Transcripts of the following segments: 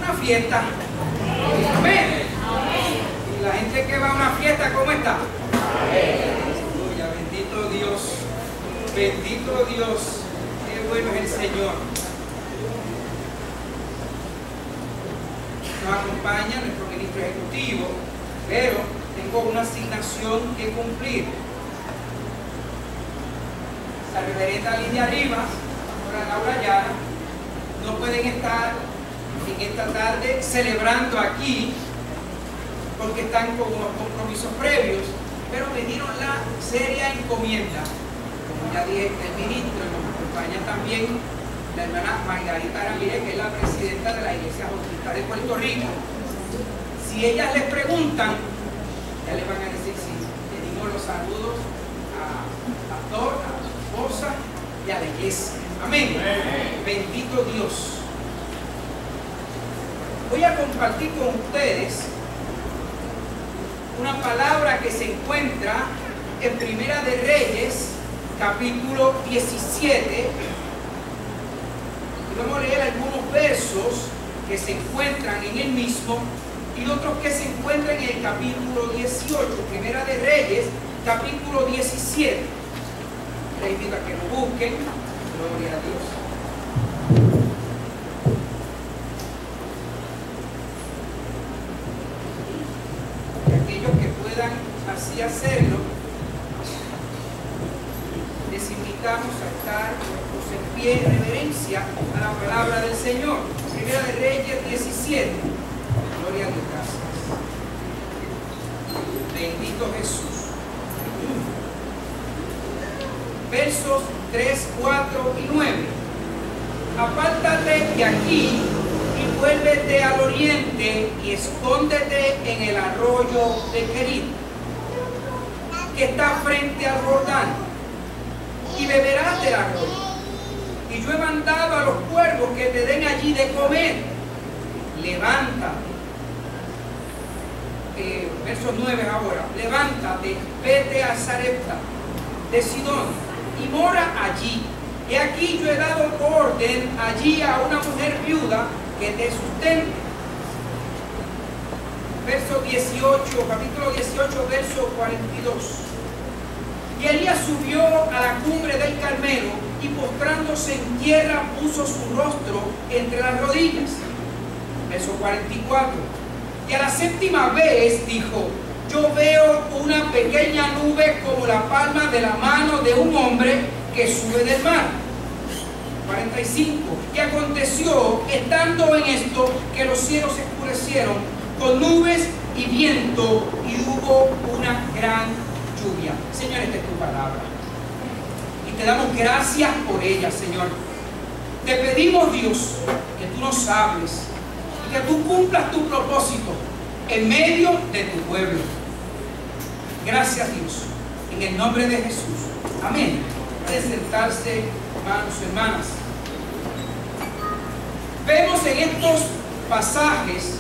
una fiesta. Amén. Y la gente que va a una fiesta, ¿cómo está? Aleluya, bendito Dios. Bendito Dios. Qué bueno es el Señor. Nos acompaña nuestro ministro ejecutivo, pero tengo una asignación que cumplir. La reverenda Lidia Rivas, la Laura Llana, no pueden estar en esta tarde celebrando aquí porque están con unos compromisos previos, pero me dieron la seria encomienda, como ya dije, el ministro, y nos acompaña también la hermana Margarita Ramírez, que es la presidenta de la Iglesia Bautista de Puerto Rico. Si ellas les preguntan, ya les van a decir si le dimos los saludos al pastor, a su esposa y a la iglesia. Amén. Bendito Dios. Voy a compartir con ustedes una palabra que se encuentra en Primera de Reyes, capítulo 17. Y vamos a leer algunos versos que se encuentran en el mismo y otros que se encuentran en el capítulo 18. Primera de Reyes, capítulo 17. Les invito a que lo busquen. Gloria a Dios. Y aquellos que puedan así hacerlo, les invitamos a estar en pie en reverencia a la palabra del Señor. Primera de Reyes 17. Gloria a Dios, gracias. Bendito Jesús. Versos 3, 4 y 9. Apártate de aquí y vuélvete al oriente y escóndete en el arroyo de Querit, que está frente al Jordán, y beberás del arroyo. Y yo he mandado a los cuervos que te den allí de comer. Levántate. Versos 9 ahora. Levántate, vete a Sarepta de Sidón y mora allí. Y aquí yo he dado orden allí a una mujer viuda que te sustente. Verso 18, capítulo 18, verso 42. Y Elías subió a la cumbre del Carmelo y postrándose en tierra puso su rostro entre las rodillas. Verso 44. Y a la séptima vez dijo: yo veo una pequeña nube como la palma de la mano de un hombre que sube del mar. 45. Y aconteció, estando en esto, que los cielos se oscurecieron con nubes y viento, y hubo una gran lluvia. Señor, esta es tu palabra. Y te damos gracias por ella, Señor. Te pedimos, Dios, que tú nos hables y que tú cumplas tu propósito en medio de tu pueblo. Gracias, Dios, en el nombre de Jesús. Amén. Pueden sentarse, hermanos y hermanas. Vemos en estos pasajes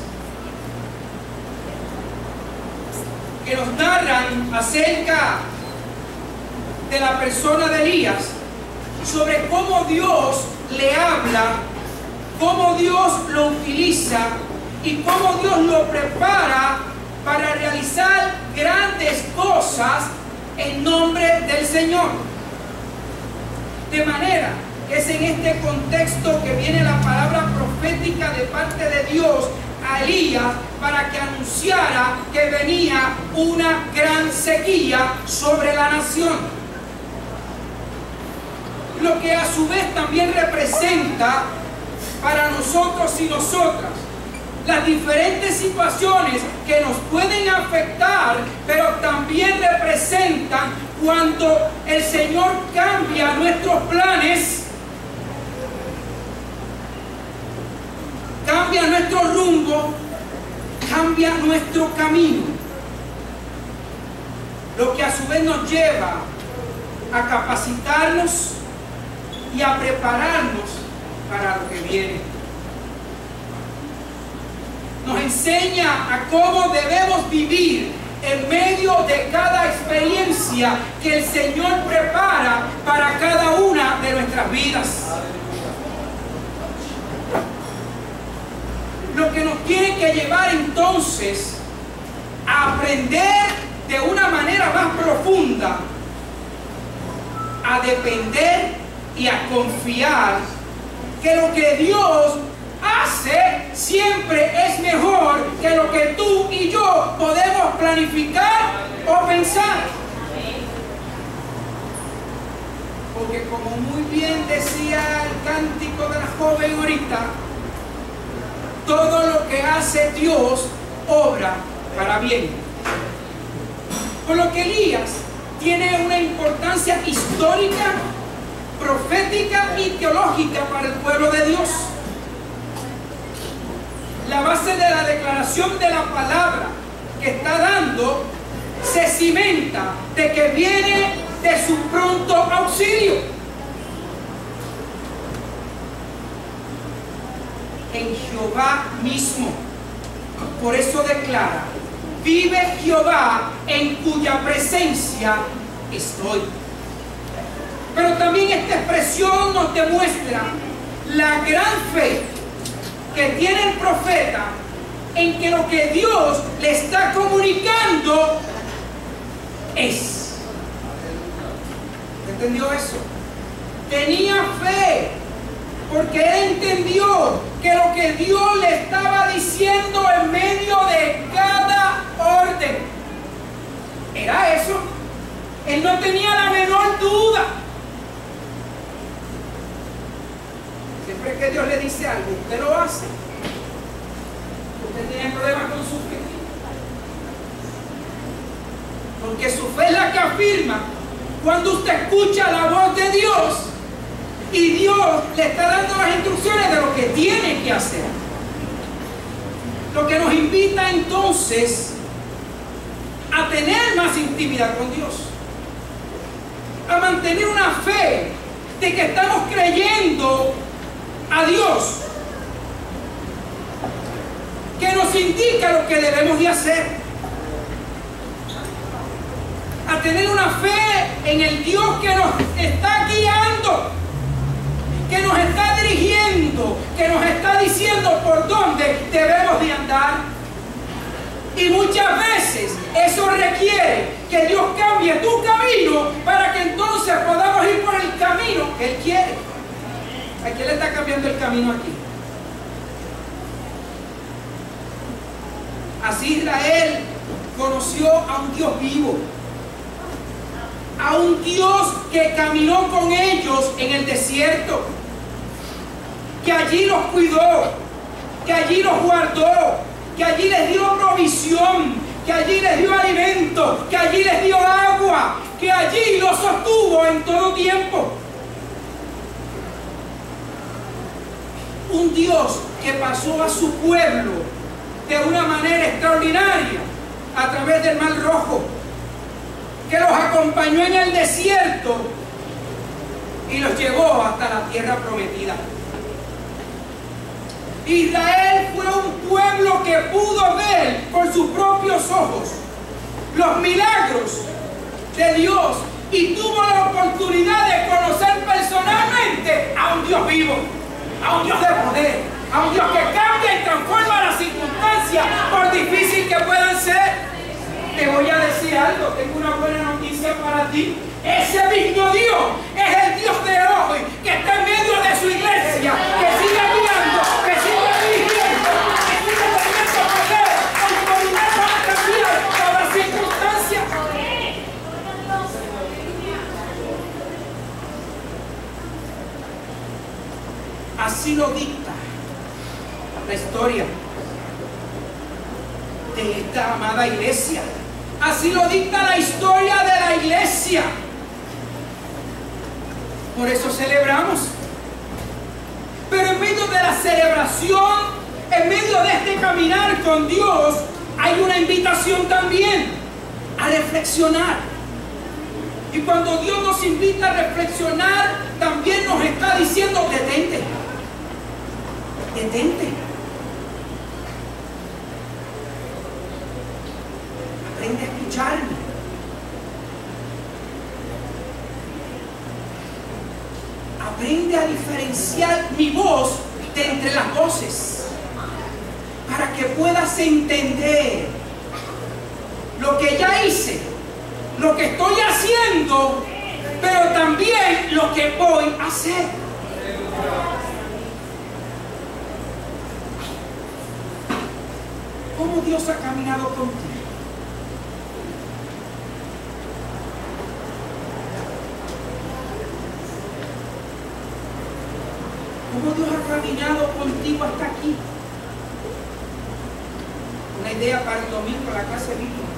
que nos narran acerca de la persona de Elías, sobre cómo Dios le habla, cómo Dios lo utiliza y cómo Dios lo prepara para realizar grandes cosas en nombre del Señor. De manera que es en este contexto que viene la palabra profética de parte de Dios a Elías para que anunciara que venía una gran sequía sobre la nación. Lo que a su vez también representa para nosotros y nosotras las diferentes situaciones que nos pueden afectar, pero también representan cuando el Señor cambia nuestros planes, cambia nuestro rumbo, cambia nuestro camino, lo que a su vez nos lleva a capacitarnos y a prepararnos para lo que viene. Nos enseña a cómo debemos vivir en medio de cada experiencia que el Señor prepara para cada una de nuestras vidas. lo que nos tiene que llevar entonces a aprender de una manera más profunda, a depender y a confiar que lo que Dios hace siempre es mejor que lo que tú y yo podemos planificar o pensar. Porque como muy bien decía el cántico de la joven ahorita, todo lo que hace Dios obra para bien. Por lo que Elías tiene una importancia histórica, profética y teológica para el pueblo de Dios. La base de la declaración de la palabra que está dando se cimenta de que viene de su pronto auxilio. En Jehová mismo. Por eso declara: vive Jehová en cuya presencia estoy. Pero también esta expresión nos demuestra la gran fe que tiene el profeta en que lo que Dios le está comunicando es. ¿Entendió eso? Tenía fe porque él entendió que lo que Dios le estaba diciendo en medio de cada orden era eso. Él no tenía la menor duda. Siempre que Dios le dice algo, usted lo hace. Usted tiene problemas con su fe. Porque su fe es la que afirma cuando usted escucha la voz de Dios y Dios le está dando las instrucciones de lo que tiene que hacer. Lo que nos invita entonces a tener más intimidad con Dios, a mantener una fe de que estamos creyendo a Dios, que nos indica lo que debemos de hacer, a tener una fe en el Dios que nos está guiando, que nos está dirigiendo, que nos está diciendo por dónde debemos de andar. Y muchas veces eso requiere que Dios cambie tu camino para que entonces podamos ir por el camino que Él quiere. ¿A quién le está cambiando el camino aquí? Así Israel conoció a un Dios vivo, a un Dios que caminó con ellos en el desierto, que allí los cuidó, que allí los guardó, que allí les dio provisión, que allí les dio alimento, que allí les dio agua, que allí los sostuvo en todo tiempo. Un Dios que pasó a su pueblo de una manera extraordinaria a través del Mar Rojo, que los acompañó en el desierto y los llevó hasta la tierra prometida. Israel fue un pueblo que pudo ver con sus propios ojos los milagros de Dios y tuvo la oportunidad de conocer personalmente a un Dios vivo, a un Dios de poder, a un Dios que cambia y transforma las circunstancias por difícil que puedan ser. Te voy a decir algo, tengo una buena noticia para ti. Ese mismo Dios es el Dios de hoy, que está en medio de su iglesia, que sigue guiando, que sigue dirigiendo, que sigue teniendo poder, autoridad para cambiar todas circunstancias. Así lo dicta la historia de esta amada iglesia. Así lo dicta la historia de la iglesia. Por eso celebramos. Pero en medio de la celebración, en medio de este caminar con Dios, hay una invitación también a reflexionar. Y cuando Dios nos invita a reflexionar, también nos está diciendo: detente. Detente. Aprende a escucharme. Aprende a diferenciar mi voz de entre las voces. que puedas entender lo que ya hice, lo que estoy haciendo, pero también lo que voy a hacer. ¿Cómo Dios ha caminado contigo? ¿Cómo Dios ha caminado contigo hasta aquí? Una idea para el domingo, la clase bíblica.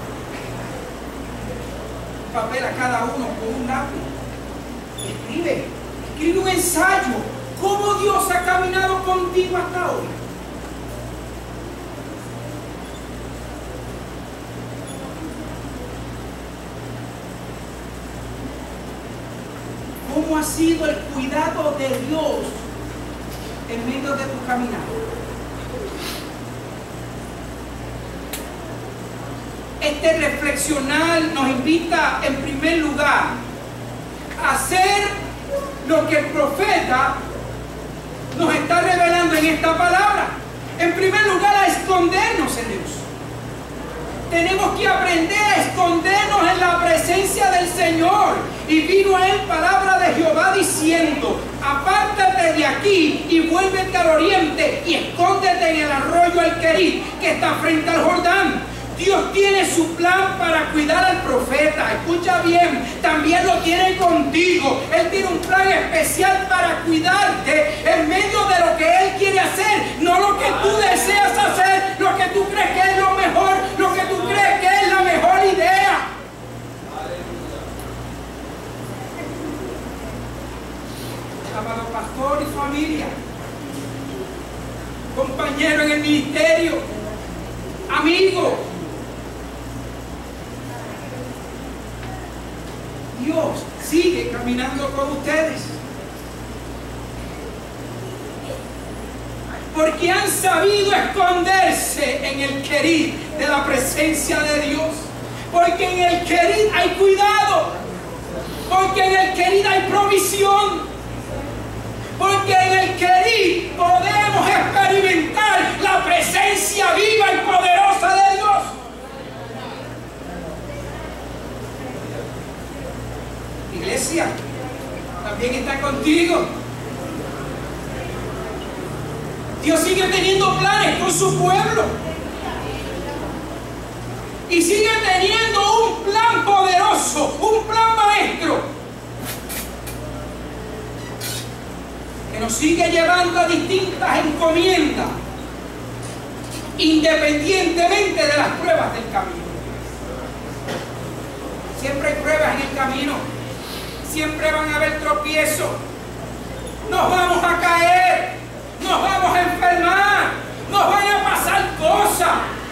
Un papel a cada uno con un lápiz. Escribe un ensayo. ¿Cómo Dios ha caminado contigo hasta hoy? ¿Cómo ha sido el cuidado de Dios en medio de tu caminar? Este reflexionar nos invita en primer lugar a hacer lo que el profeta nos está revelando en esta palabra. En primer lugar, a escondernos en Dios. Tenemos que aprender a escondernos en la presencia del Señor. Y vino a él palabra de Jehová diciendo: apártate de aquí y vuélvete al oriente y escóndete en el arroyo El Querit, que está frente al Jordán. Dios tiene su plan para cuidar al profeta. Escucha bien, también lo tiene contigo. Él tiene un plan especial para cuidarte en medio de lo que Él quiere hacer. No lo que tú deseas hacer, lo que tú crees que es lo mejor, lo que tú crees que es la mejor idea. Amado pastor y familia, compañero en el ministerio, amigo, Dios sigue caminando con ustedes, porque han sabido esconderse en el Querit de la presencia de Dios, porque en el Querit hay cuidado, porque en el Querit hay provisión, porque en el Querit podemos experimentar la presencia viva y poderosa de Dios. Iglesia, también está contigo. Dios sigue teniendo planes con su pueblo. Y sigue teniendo un plan poderoso, un plan maestro, que nos sigue llevando a distintas encomiendas, independientemente de las pruebas del camino. Siempre hay pruebas en el camino. Siempre van a haber tropiezos. Nos vamos a caer, nos vamos a enfermar, nos van a pasar cosas.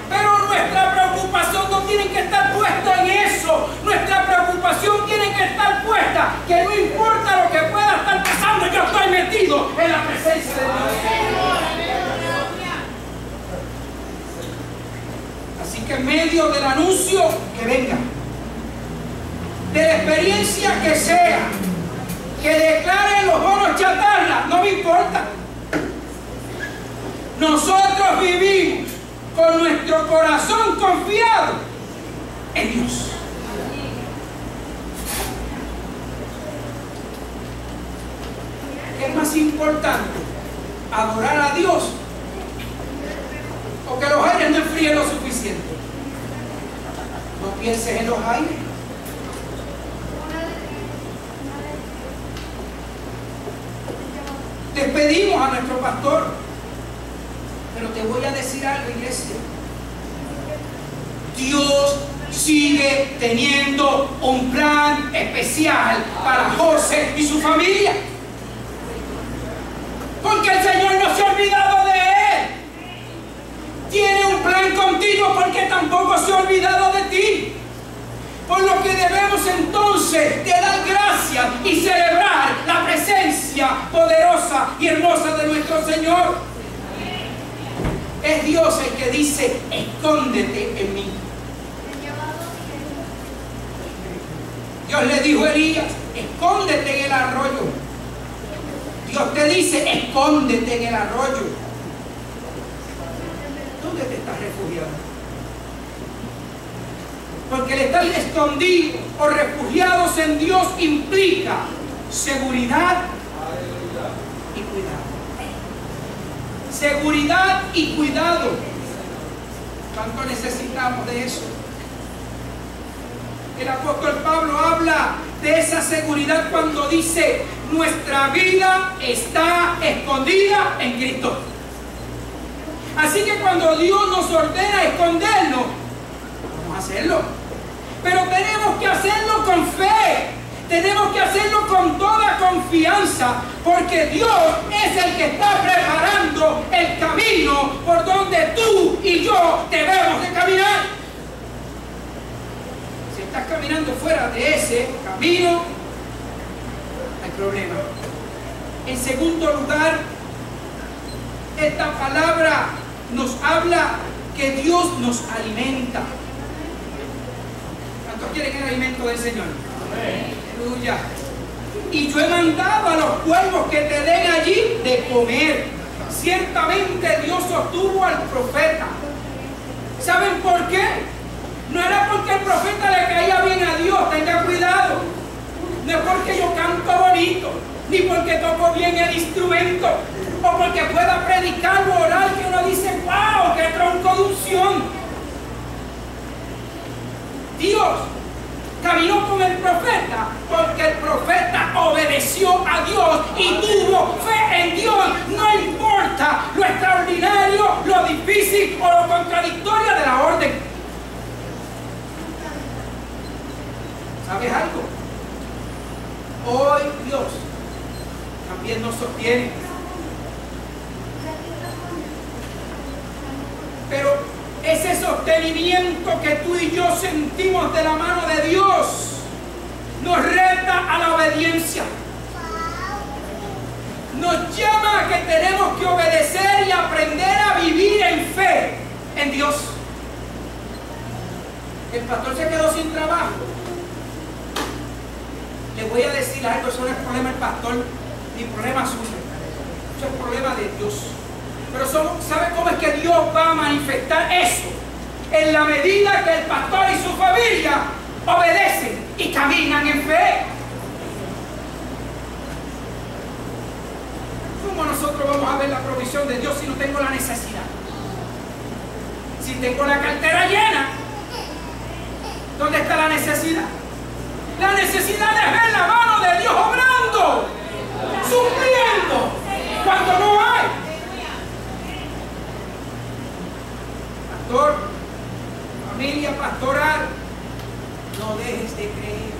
Pero nuestra preocupación no tiene que estar puesta en eso. Nuestra preocupación tiene que estar puesta que no importa lo que pueda estar pasando, yo estoy metido en la presencia de Dios. Así que en medio del anuncio que venga, de la experiencia que sea, que declaren los bonos chatarra, no me importa. Nosotros vivimos con nuestro corazón confiado en Dios. ¿Qué es más importante? ¿Adorar a Dios o que los aires no enfríen lo suficiente? No pienses en los aires. Despedimos a nuestro pastor, pero te voy a decir algo, iglesia. Dios sigue teniendo un plan especial para José y su familia, porque el Señor no se ha olvidado de él. Tiene un plan contigo porque tampoco se ha olvidado de ti. Por lo que debemos entonces de dar gracias y celebrar la presencia poderosa y hermosa de nuestro Señor. Es Dios el que dice: escóndete en mí. Dios le dijo a Elías: escóndete en el arroyo. Dios te dice: escóndete en el arroyo. ¿Dónde te estás refugiando? Porque el estar escondido o refugiados en Dios implica seguridad y cuidado. Seguridad y cuidado. ¿Cuánto necesitamos de eso? El apóstol Pablo habla de esa seguridad cuando dice: nuestra vida está escondida en Cristo. Así que cuando Dios nos ordena escondernos, vamos a hacerlo. Pero tenemos que hacerlo con fe. Tenemos que hacerlo con toda confianza, porque Dios es el que está preparando el camino por donde tú y yo debemos de caminar. Si estás caminando fuera de ese camino, hay problema. En segundo lugar, esta palabra nos habla que Dios nos alimenta. ¿Cuántos quieren el alimento del Señor? Aleluya. Y yo he mandado a los cuervos que te den allí de comer. Ciertamente Dios sostuvo al profeta. ¿Saben por qué? No era porque el profeta le caía bien a Dios, tenga cuidado. No es porque yo canto bonito, ni porque toco bien el instrumento, o porque pueda predicar o orar que uno dice: ¡wow! ¡Qué tronco de unción! Dios caminó con el profeta porque el profeta obedeció a Dios y tuvo fe en Dios. No importa lo extraordinario, lo difícil o lo contradictorio de la orden. ¿Sabes algo? Hoy Dios también nos sostiene. Pero ese sostenimiento que tú y yo sentimos de la mano de Dios nos reta a la obediencia. Nos llama a que tenemos que obedecer y aprender a vivir en fe en Dios. El pastor se quedó sin trabajo. Le voy a decir algo: eso no es problema del pastor ni problema suyo. Eso es problema de Dios. Pero ¿sabe cómo es que Dios va a manifestar eso? En la medida que el pastor y su familia obedecen y caminan en fe. ¿Cómo nosotros vamos a ver la provisión de Dios si no tengo la necesidad? Si tengo la cartera llena, ¿dónde está la necesidad? La necesidad es ver la mano de Dios obrando, supliendo, cuando no hay. Pastor, familia pastoral, no dejes de creer.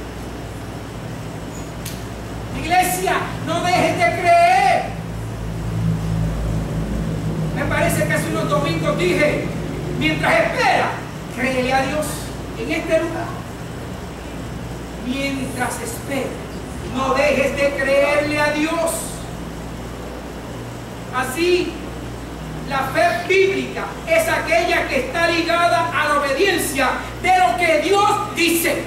Iglesia, no dejes de creer. Me parece que hace unos domingos dije: mientras espera, créele a Dios en este lugar. Mientras espera, no dejes de creerle a Dios. Así, la fe bíblica es aquella que está ligada a la obediencia de lo que Dios dice.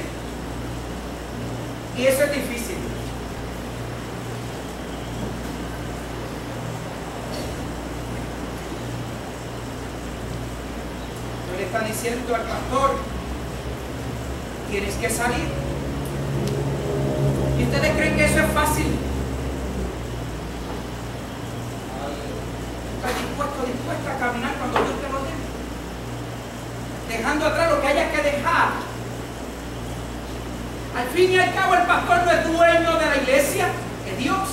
Y eso es difícil. No le está diciendo al pastor: tienes que salir. ¿Y ustedes creen que eso es fácil? ¿Estás dispuesta a caminar cuando Dios te lo dé? Dejando atrás lo que haya que dejar. Al fin y al cabo, el pastor no es dueño de la iglesia, es Dios.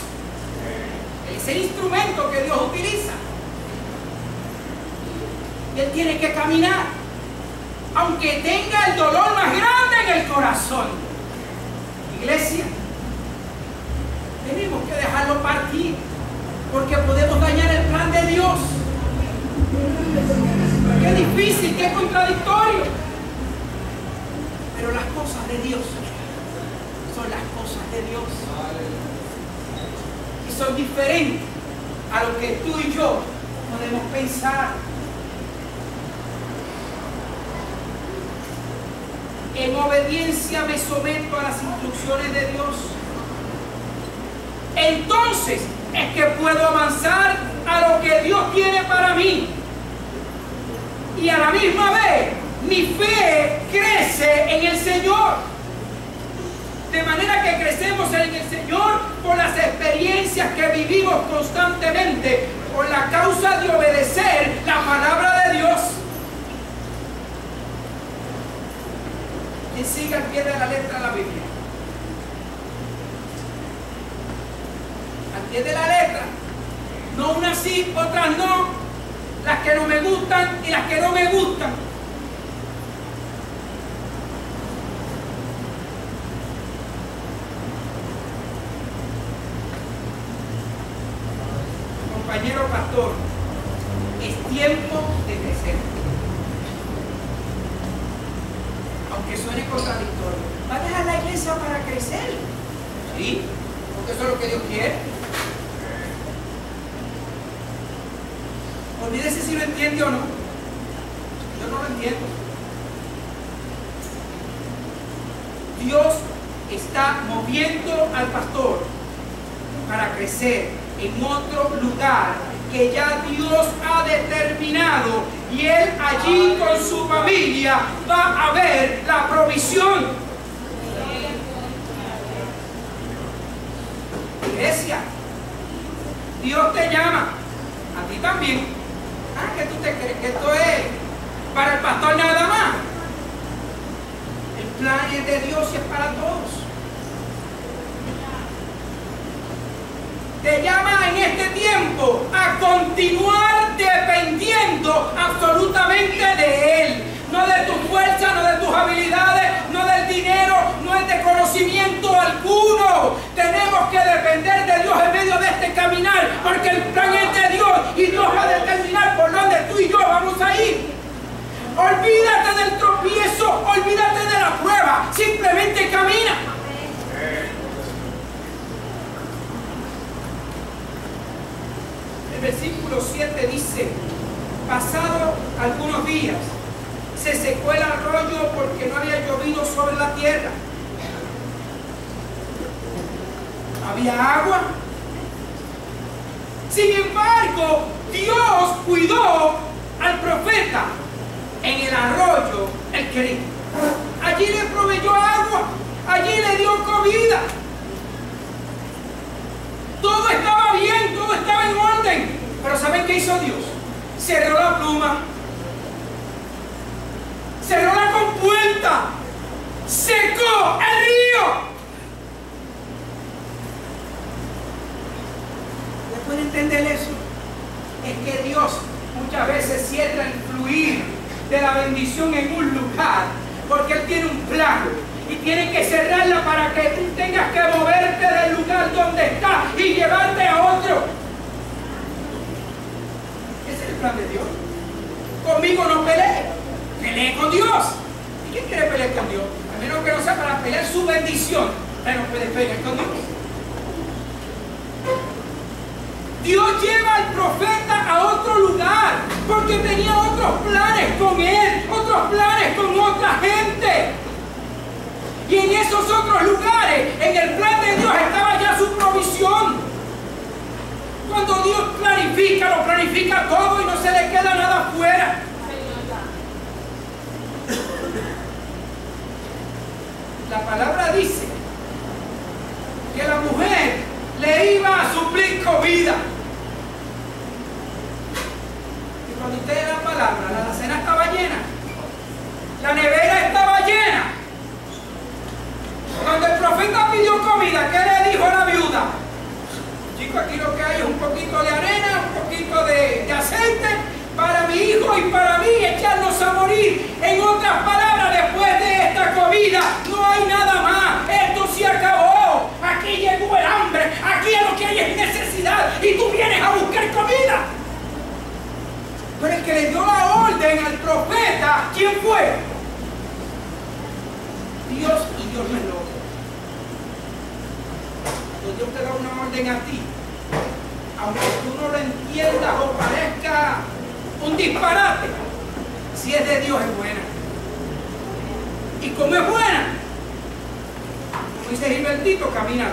Él es el instrumento que Dios utiliza. Y él tiene que caminar, aunque tenga el dolor más grande en el corazón. Iglesia, tenemos que dejarlo partir, porque podemos dañar el plan de Dios. Qué difícil, qué contradictorio. Pero las cosas de Dios son las cosas de Dios. Y son diferentes a lo que tú y yo podemos pensar. En obediencia me someto a las instrucciones de Dios. Entonces es que puedo avanzar a lo que Dios tiene para mí. y a la misma vez mi fe crece en el Señor. De manera que crecemos en el Señor por las experiencias que vivimos constantemente, por la causa de obedecer la palabra de Dios. Quien siga al pie de la letra la Biblia. Al pie de la letra. No unas sí, otras no. Las que no me gustan y las que no me gustan. Compañero pastor, es tiempo de crecer. Aunque suene contradictorio, ¿va a dejar la iglesia para crecer? Sí, porque eso es lo que Dios quiere. Olvídese si lo entiende o no. Yo no lo entiendo. Dios está moviendo al pastor para crecer en otro lugar que ya Dios ha determinado, y él allí con su familia va a ver la provisión. Iglesia, Dios te llama, a ti también. Ah, que tú te crees que esto es para el pastor nada más. El plan es de Dios y es para todos. Te llama en este tiempo a continuar dependiendo absolutamente de Él. No de tu fuerza, no de tus habilidades, no del dinero, no es de conocimiento alguno. Tenemos que depender de Dios en medio de este caminar, porque el plan es de Dios y Dios va a determinar por donde tú y yo vamos a ir. Olvídate del tropiezo, olvídate de la prueba, simplemente camina. El versículo 7 dice: pasado algunos días, se secó el arroyo porque no había llovido sobre la tierra. Había agua. Sin embargo, Dios cuidó al profeta en el arroyo El Querib. Allí le proveyó agua, allí le dio comida. Todo estaba bien, todo estaba en orden. Pero ¿saben qué hizo Dios? Cerró la pluma, cerró la compuerta, secó el río. ¿Usted puede entender eso? Es que Dios muchas veces cierra el fluir de la bendición en un lugar porque Él tiene un plan y tiene que cerrarla para que tú tengas que moverte del lugar donde estás y llevarte a otro. Ese es el plan de Dios. Conmigo no pelee, pelee con Dios. ¿Y quién quiere pelear con Dios? A menos que no sea para pelear su bendición, pero no puede pelear con Dios. Dios lleva al profeta a otro lugar porque tenía otros planes con él, otros planes con otra gente. Y en esos otros lugares, en el plan de Dios estaba ya su provisión. Cuando Dios planifica, lo planifica todo y no se le queda nada afuera. La palabra dice que la mujer le iba a suplir comida. Y cuando usted lee la palabra, la alacena estaba llena, la nevera estaba llena. Cuando el profeta pidió comida, ¿qué le dijo a la viuda? Chico, aquí lo que hay es un poquito de arena, un poquito de aceite para mi hijo y para mí, echarnos a morir. En otras palabras, después de esta comida no hay nada más. Esto se acabó. Aquí llegó el hambre. Aquí lo que hay es necesidad y tú vienes a buscar comida. Pero el que le dio la orden al profeta, ¿quién fue? Dios, y Dios no es loco. Cuando Dios te da una orden a ti, aunque tú no lo entiendas o parezca un disparate, si es de Dios es buena. Y como es buena, como dice Gilbertito, camina.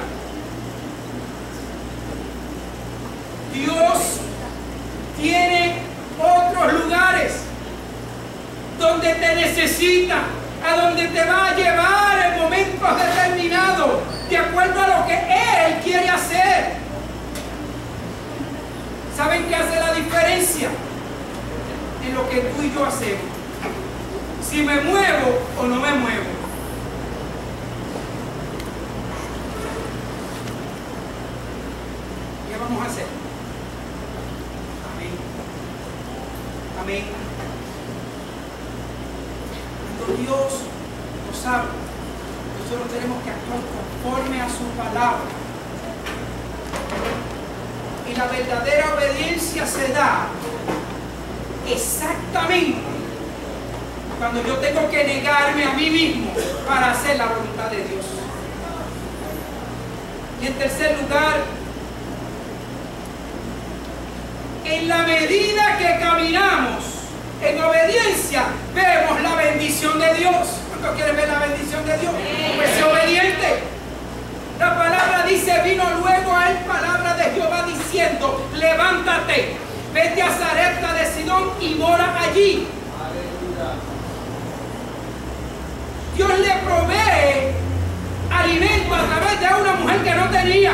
Dios tiene otros lugares donde te necesita, a donde te va a llevar en momentos determinados, de acuerdo a lo que Él quiere hacer. ¿Saben qué hace la diferencia? En lo que tú y yo hacemos. Si me muevo o no me muevo. ¿Qué vamos a hacer? Amén. Amén. Cuando Dios nos habla, nosotros tenemos que actuar conforme a su palabra. Y la verdadera obediencia se da exactamente cuando yo tengo que negarme a mí mismo para hacer la voluntad de Dios. Y en tercer lugar, en la medida que caminamos en obediencia, vemos la bendición de Dios. ¿Cuántos quieren ver la bendición de Dios? Pues sé obediente. La palabra dice, vino luego a él palabra de Jehová diciendo, levántate, vete a Sarepta de Sidón y mora allí. Aleluya. Dios le provee alimento a través de una mujer que no tenía.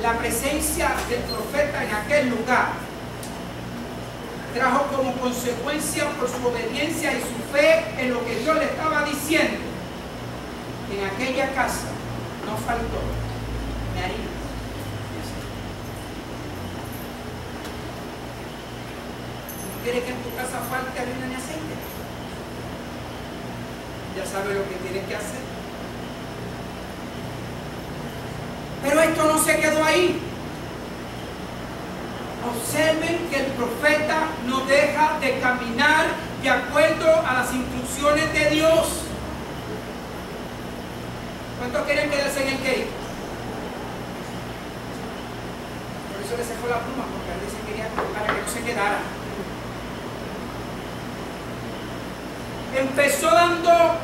La presencia del profeta en aquel lugar trajo como consecuencia por su obediencia y su fe en lo que Dios le estaba diciendo. En aquella casa no faltó ni harina. ¿No quieres que en tu casa falte harina ni aceite? Ya sabes lo que tienes que hacer. Pero esto no se quedó ahí. Observen que el profeta no deja de caminar de acuerdo a las instrucciones de Dios. ¿Cuántos quieren quedarse en el cave? Por eso le sacó la pluma, porque a veces quería para que no se quedara. Empezó dando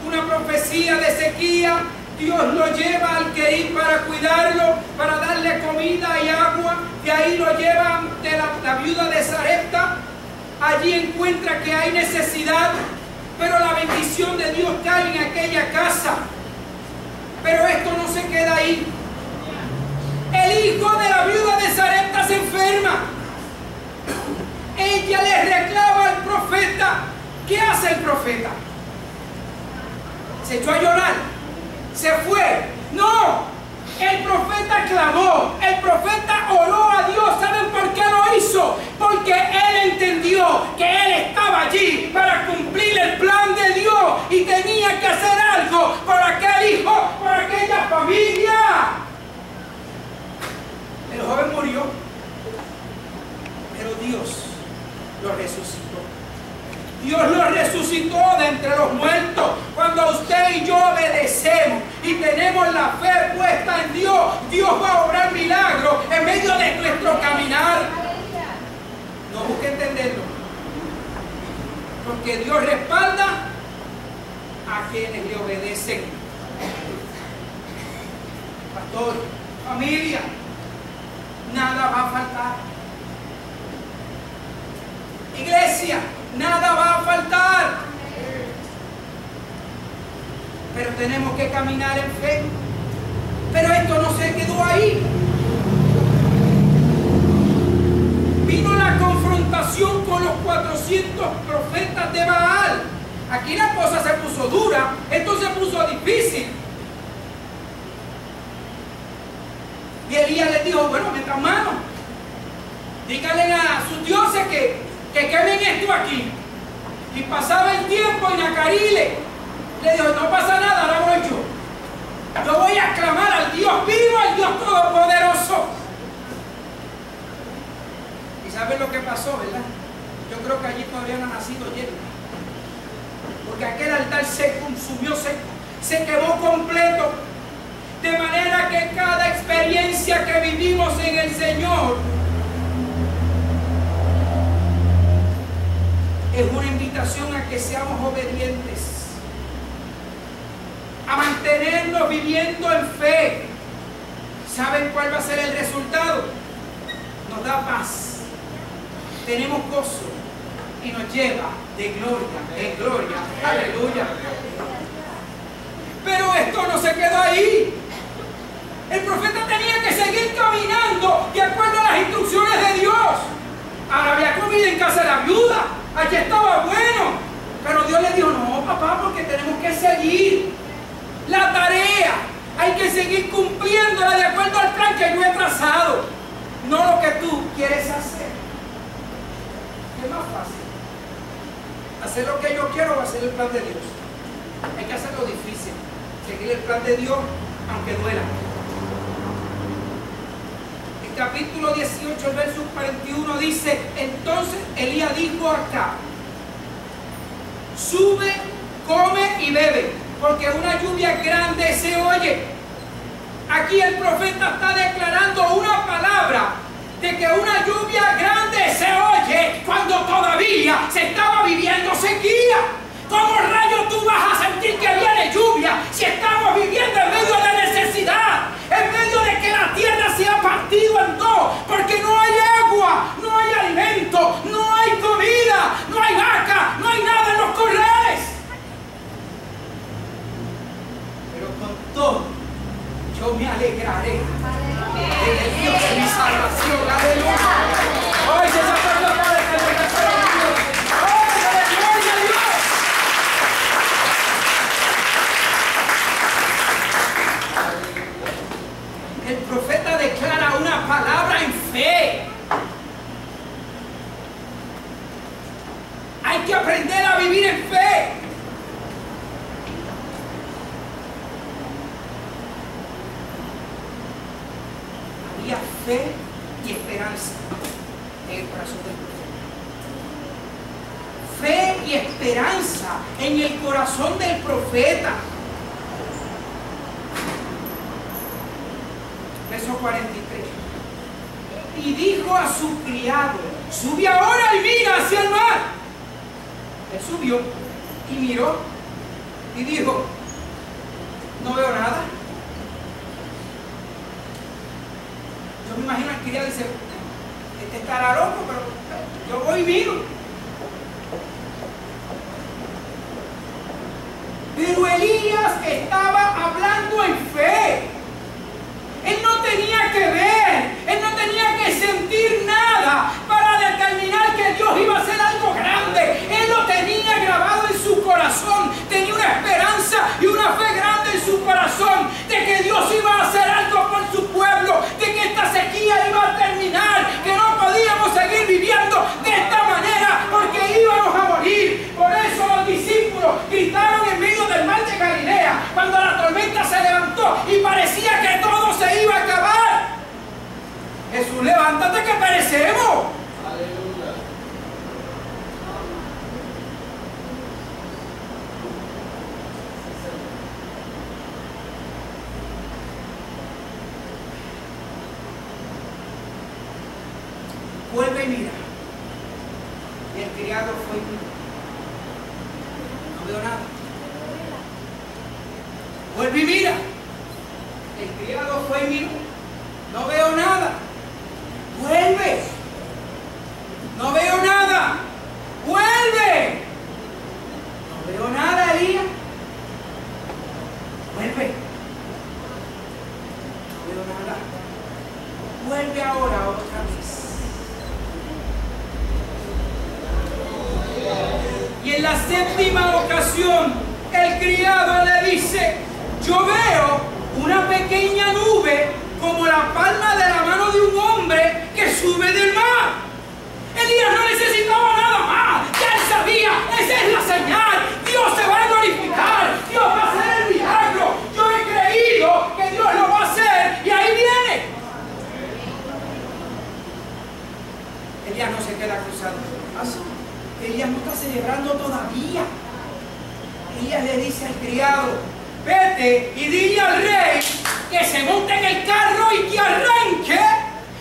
una profecía de sequía. Dios lo lleva al Querib para cuidarlo, para darle comida y agua. De ahí lo llevan de la viuda de Sarepta. Allí encuentra que hay necesidad, pero la bendición de Dios cae en aquella casa. Pero esto no se queda ahí. El hijo de la viuda de Sarepta se enferma. Ella le reclama al profeta. ¿Qué hace el profeta? ¿Se echó a llorar? ¿Se fue? No, el profeta clamó, el profeta oró a Dios. ¿Saben por qué lo hizo? Porque él entendió que él estaba allí para cumplir el plan de Dios y tenía que hacer algo por aquel hijo, por aquella familia. El joven murió, pero Dios lo resucitó. Dios lo resucitó de entre los muertos. Cuando usted y yo obedecemos y tenemos la fe puesta en Dios, Dios va a obrar milagros en medio de nuestro caminar. No busque entenderlo, porque Dios respalda a quienes le obedecen. Pastor, familia, nada va a faltar. Iglesia, nada va a faltar. Pero tenemos que caminar en fe. Pero esto no se quedó ahí. Vino la confrontación con los 400 profetas de Baal. Aquí la cosa se puso dura, esto se puso difícil. Y Elías les dijo, bueno, metan mano. Díganle a sus dioses que quemen esto aquí. Y pasaba el tiempo y Nacarile le dijo, no pasa nada, ahora voy yo. Yo voy a clamar al Dios vivo, al Dios todopoderoso. ¿Y saben lo que pasó, verdad? Yo creo que allí todavía no ha nacido hielo. Porque aquel altar se consumió, se quemó completo. De manera que cada experiencia que vivimos en el Señor es una invitación a que seamos obedientes, a mantenernos viviendo en fe. ¿Saben cuál va a ser el resultado? Nos da paz, tenemos gozo y nos lleva de gloria en gloria. Aleluya. Pero esto no se quedó ahí. El profeta tenía que seguir caminando de acuerdo a las instrucciones de Dios. Ahora había comida en casa de la viuda, allí estaba bueno, pero Dios le dijo: no, papá, porque tenemos que seguir la tarea, hay que seguir cumpliéndola de acuerdo al plan que yo he trazado, no lo que tú quieres hacer. ¿Qué es más fácil? ¿Hacer lo que yo quiero o hacer el plan de Dios? Hay que hacerlo difícil, seguir el plan de Dios aunque duela. El capítulo 18, el verso 41 dice: entonces Elías dijo a Acab: sube, come y bebe, porque una lluvia grande se oye. Aquí el profeta está declarando una palabra de que una lluvia grande se oye cuando todavía se estaba viviendo sequía. ¿Cómo rayos tú vas a sentir que viene lluvia si estamos viviendo en medio de necesidad? En medio de que la tierra se ha partido en dos, porque no hay agua, no hay alimento, no hay comida, no hay vaca, no hay nada en los corrales. Pero con todo, yo me alegraré en el Dios de mi salvación. Aleluya. Hoy se sacó la cara de la salvación. El profeta declara una palabra en fe. Hay que aprender a vivir en fe. Había fe y esperanza en el corazón del profeta. Fe y esperanza en el corazón del profeta. Verso 43. Y dijo a su criado: sube ahora y mira hacia el mar. Él subió y miró y dijo: no veo nada. Yo me imagino al criado y dice: este estará loco, pero yo voy y miro. Pero Elías estaba hablando en fe. Él no tenía que ver, él no tenía que sentir nada para determinar que Dios iba a hacer algo grande. Él lo tenía grabado en su corazón, tenía una esperanza y una fe grande en su corazón de que Dios iba a hacer algo por su pueblo, de que esta sequía iba a terminar, que no podíamos seguir viviendo de esta manera porque íbamos a morir. Por eso los discípulos gritaron en medio del mar de Galilea cuando la tormenta se levantó y parecía que todo se iba a acabar: Jesús, levántate que perecemos. Aleluya. Vuelve y mira. Y el criado fue y miró. No veo nada. Vuelve y mira. El criado fue y miró. No veo nada. Vuelve. No veo nada. Vuelve. No veo nada, Elías. Vuelve. No veo nada. Vuelve ahora otra vez. Y en la séptima ocasión, el criado le dice: yo veo una pequeña nube como la palma de la mano de un hombre que sube del mar. Elías no necesitaba nada más. Ya él sabía, esa es la señal. Dios se va a glorificar. Dios va a hacer el milagro. Yo he creído que Dios lo va a hacer y ahí viene. Elías no se queda cruzado. Elías no está celebrando todavía. Elías le dice al criado: vete y dile al rey que se monte en el carro y que arranque,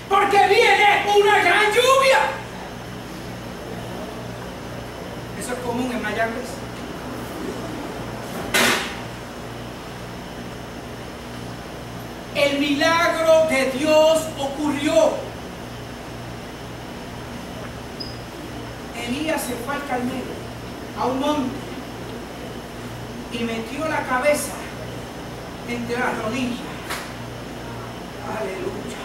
porque viene una gran lluvia. Eso es común en Mayagüez. El milagro de Dios ocurrió. Elías se fue al Carmelo, a un monte, y metió la cabeza entre las rodillas. Aleluya.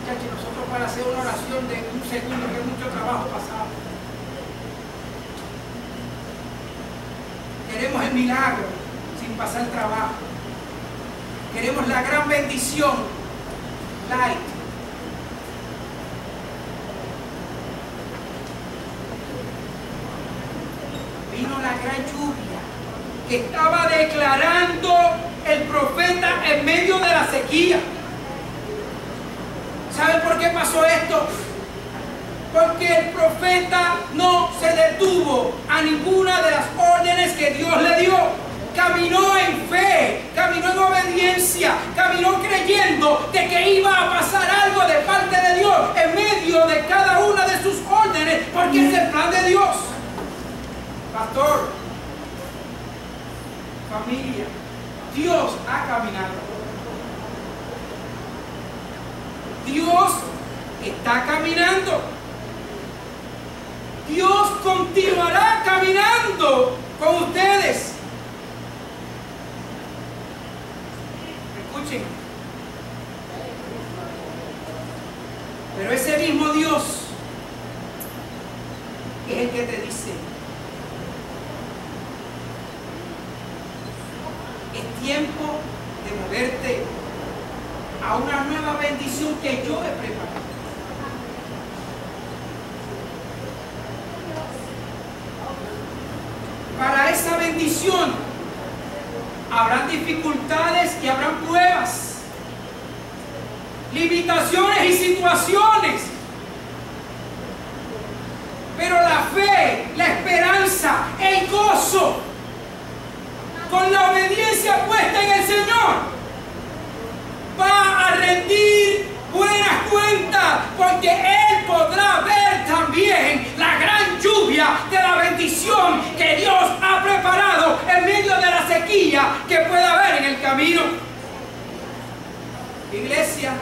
Muchachos, nosotros para hacer una oración de un segundo, que es mucho trabajo pasado, queremos el milagro sin pasar trabajo. Queremos la gran bendición, light. Vino la gran lluvia que estaba declarando el profeta en medio de la sequía. ¿Saben por qué pasó esto? Porque el profeta no se detuvo a ninguna de las órdenes que Dios le dio. Caminó en fe, caminó en obediencia, caminó creyendo de que iba a pasar algo de parte de Dios en medio de cada una de sus órdenes, porque es el plan de Dios. Pastor, familia, Dios ha caminado. Dios está caminando. Dios continuará caminando con ustedes. Escuchen. Pero ese mismo Dios es el que te dice: es tiempo de moverte a una nueva bendición que yo he preparado. Para esa bendición habrán dificultades y habrán pruebas, limitaciones y situaciones. Pero la fe, la esperanza, el gozo, con la obediencia puesta en el Señor, va a rendir buenas cuentas, porque Él podrá ver también la gran lluvia de la bendición que Dios ha preparado en medio de la sequía que pueda haber en el camino. Iglesia,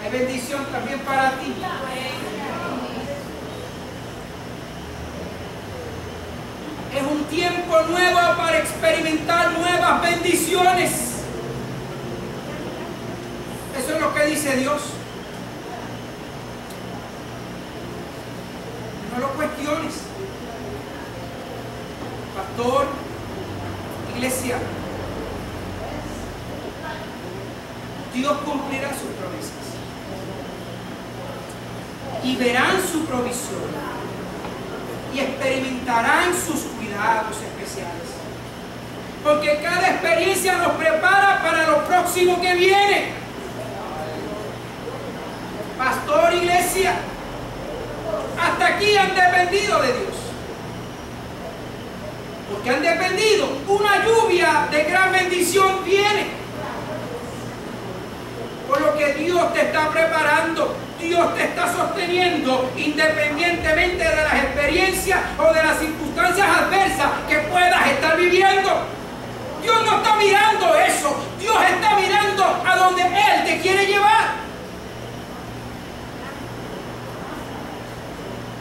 hay bendición también para ti. Es un tiempo nuevo para experimentar nuevas bendiciones. Eso es lo que dice Dios. No lo cuestiones. Pastor, iglesia, Dios cumplirá sus promesas y verán su provisión y experimentarán sus cuidados especiales, porque cada experiencia nos prepara para lo próximo que viene. Pastor, iglesia, hasta aquí han dependido de Dios, porque han dependido. Una lluvia de gran bendición viene, por lo que Dios te está preparando. Dios te está sosteniendo independientemente de las experiencias o de las circunstancias adversas que puedas estar viviendo. Dios no está mirando eso. Dios está mirando a donde Él te quiere llevar.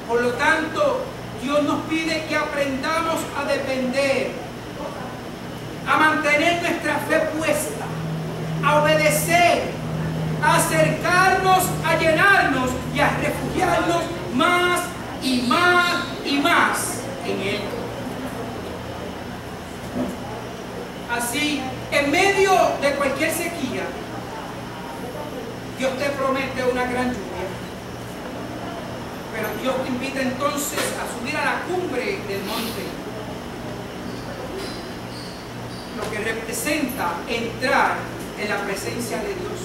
Por lo tanto, Dios nos pide que aprendamos a depender, a mantener nuestra fe puesta, a obedecer, a acercarnos, a llenarnos y a refugiarnos más y más y más en Él. Así, en medio de cualquier sequía, Dios te promete una gran lluvia. Pero Dios te invita entonces a subir a la cumbre del monte, lo que representa entrar en la presencia de Dios.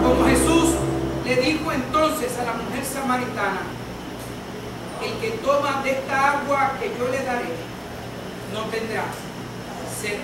Como Jesús le dijo entonces a la mujer samaritana: el que toma de esta agua que yo le daré no tendrá sed